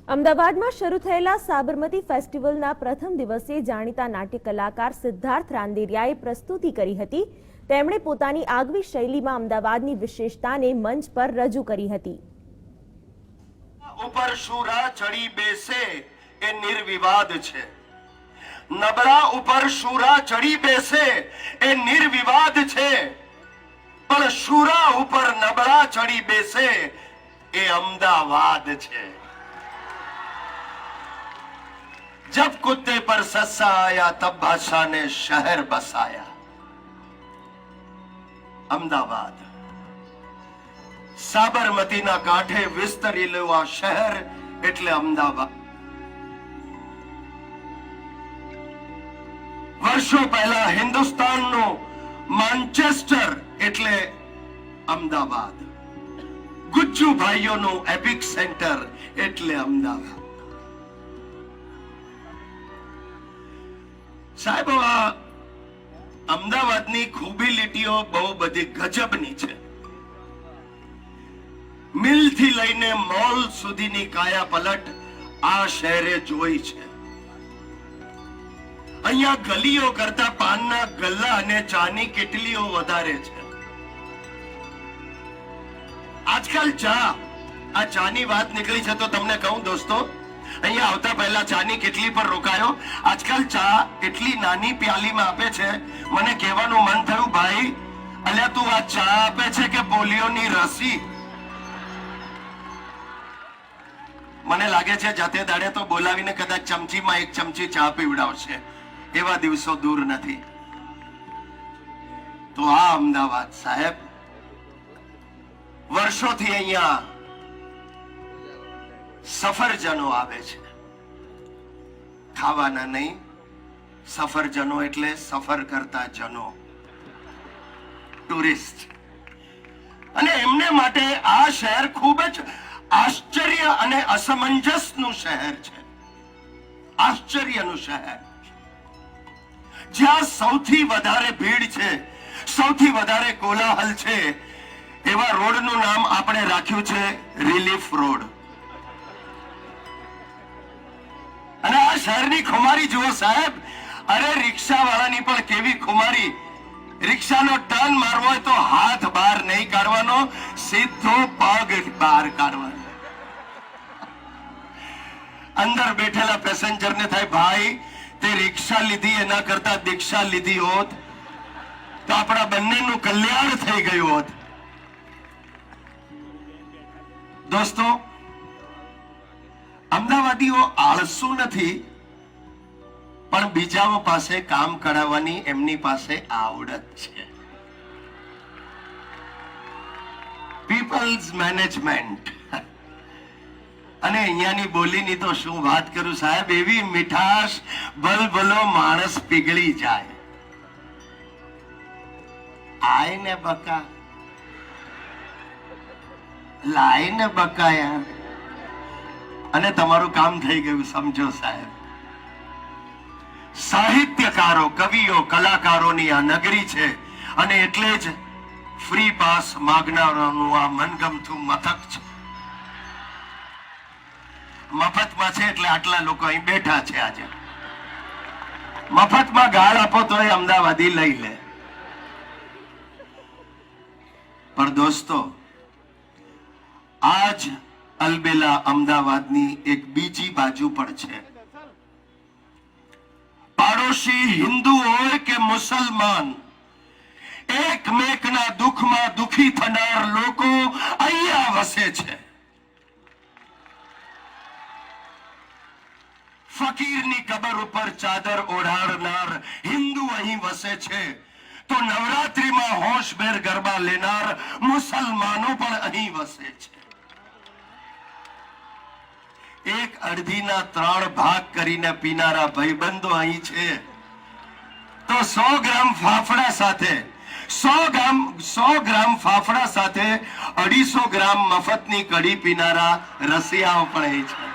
અમદાવાદમાં શરૂ થયેલા સાબરમતી ફેસ્ટિવલના પ્રથમ દિવસે જાણીતા નાટ્ય કલાકાર સિદ્ધાર્થ રાંદેરિયાએ પ્રસ્તુતિ કરી હતી। તેમણે પોતાની આગવી શૈલીમાં અમદાવાદની વિશેષતાને મંચ પર રજૂ કરી હતી। ઉપર શૂરા ચડી બેસે એ નિર્વિવાદ છે, નબળા ઉપર શૂરા ચડી બેસે એ નિર્વિવાદ છે, પણ શૂરા ઉપર નબળા ચડી બેસે એ અમદાવાદ છે। जब कुत्ते पर सस्सा आया तब भाषा ने शहर बसाया। अहमदाबाद साबरमतीना कांठे विस्तरेલું આ શહેર એટલે અમદાવાદ। વર્ષો પહેલા હિન્દુસ્તાનનું માન્ચેસ્ટર એટલે અમદાવાદ, ગુજ્જુ ભાઈઓનું એપિક સેન્ટર એટલે અમદાવાદ। સાહેબ, આ અમદાવાદની ખૂબી લીટીઓ બહુ બધી ગજબની છે। મિલથી લઈને મોલ સુધીની કાયા પલટ આ શહેરે જોઈ છે। અહીંયા ગલીઓ કરતા પાનના ગલ્લા અને ચાની કેટલીઓ વધારે છે। આજકાલ આ ચાની વાત નીકળી છે તો તમને કહું દોસ્તો, અહીંયા આવતા પહેલા ચાની કેટલી પર રોકાયો। આજકાલ ચા એટલી નાની પ્યાલીમાં આપે છે, મને કહેવાનું મન થયું, ભાઈ અલ્યા તું આ ચા આપે છે કે પોલિયોની રસી? મને લાગે છે જાતે દાડે તો બોલાવીને કદાચ ચમચીમાં એક ચમચી ચા પીવડાવશે, એવા દિવસો દૂર નથી। તો આ અમદાવાદ સાહેબ, વર્ષોથી અહીંયા સફરજનો આવે છે, ખાવાના નહીં, સફરજનો એટલે સફર કરતા જનો, ટુરિસ્ટ। અને એમને માટે આ શહેર ખૂબ જ આશ્ચર્ય અને અસમંજસનું શહેર છે। આશ્ચર્યનું શહેર, જ્યાં સૌથી વધારે ભીડ છે, સૌથી વધારે કોલાહલ છે, એવા રોડનું નામ આપણે રાખ્યું છે રિલીફ રોડ। અને આ શહેરની ખુમારી જુઓ સાહેબ, અરે રિક્ષા વાળાની પણ કેવી ખુમારી। રિક્ષાનો ટર્ન મારવો હોય તો હાથ બહાર નહીં કાઢવાનો, સીધો પગ બહાર કાઢવાનો। અંદર બેઠેલા પેસેન્જર ને થાય, ભાઈ તે રિક્ષા લીધી એના કરતા દીક્ષા લીધી હોત તો આપણા બંનેનું કલ્યાણ થઈ ગયું હોત। દોસ્તો, અમદાવાદીઓ આળસુ નથી, પણ બીજાઓ પાસે કામ કરાવવાની એમની પાસે આવડત છે। Peoples management. અને અહીંયાની બોલીની તો શું વાત કરું સાહેબ, એવી મીઠાશ, ભલભલો માણસ પીગળી જાય। આય ને બકા, લાય ને બકા યાર, અને તમારું કામ થઈ ગયું, સમજો સાહેબ। સાહિત્યકારો, કવિઓ, કલાકારોની આ નગરી છે, અને એટલે જ ફ્રી પાસ માગનારાનું આ મનગમતું મથક છે। મફતમાં છે એટલે આટલા લોકો અહીં બેઠા છે। આજે મફતમાં ગાળ આપો તો એ અમદાવાદી લઈ લે। પણ દોસ્તો, આજ અલબેલા અમદાવાદની એક બીજી બાજુ પણ છે। પાડોશી હિન્દુ હોય કે મુસલમાન, એકમેકના દુઃખમાં દુખી થનાર લોકો અહીંયા વસે છે। ફકીરની કબર ઉપર ચાદર ઓઢાડનાર હિન્દુ અહીં વસે છે, તો નવરાત્રીમાં હોશભેર ગરબા લેનાર મુસલમાનો પણ અહીં વસે છે। એક અડધીના 3 ભાગ કરીને પીનારા ભાઈબંધો અહીં છે, તો 100 ગ્રામ ફાફડા સાથે 100 ગ્રામ ફાફડા સાથે 250 ગ્રામ મફતની કઢી પીનારા રસિયાઓ પણ અહીં છે।